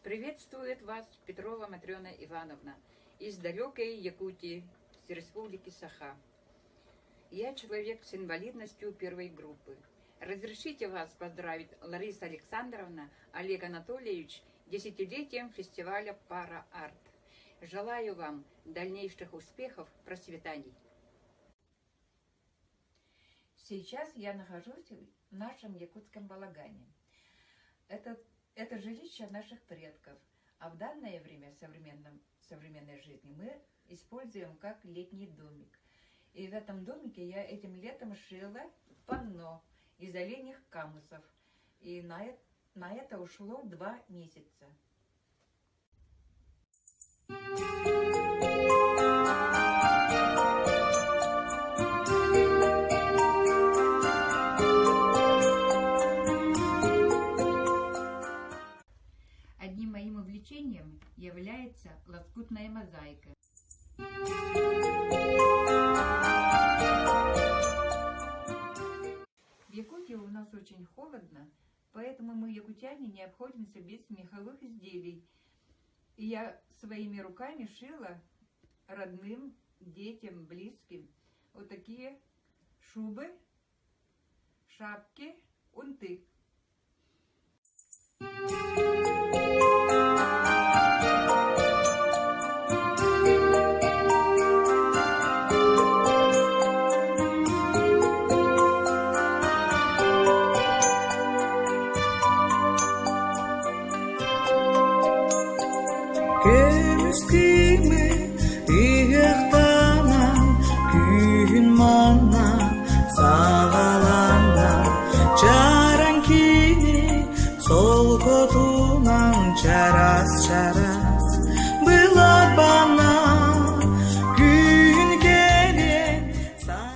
Приветствует вас Петрова Матрена Ивановна из далекой Якутии, с республики Саха. Я человек с инвалидностью первой группы. Разрешите вас поздравить, Лариса Александровна, Олег Анатольевич, десятилетием фестиваля «Пара-арт». Желаю вам дальнейших успехов, процветаний. Сейчас я нахожусь в нашем якутском балагане. Это жилище наших предков, а в данное время современной жизни мы используем как летний домик. И в этом домике я этим летом шила панно из оленьих камусов. И на это ушло 2 месяца. Одним моим увлечением является лоскутная мозаика. В Якутии у нас очень холодно, поэтому мы, якутяне, не обходимся без меховых изделий. И я своими руками шила родным, детям, близким вот такие шубы, шапки, унты. Kemiskime ihtanan kyn manna sağalanna çaran kini sol kotunan çaras çaras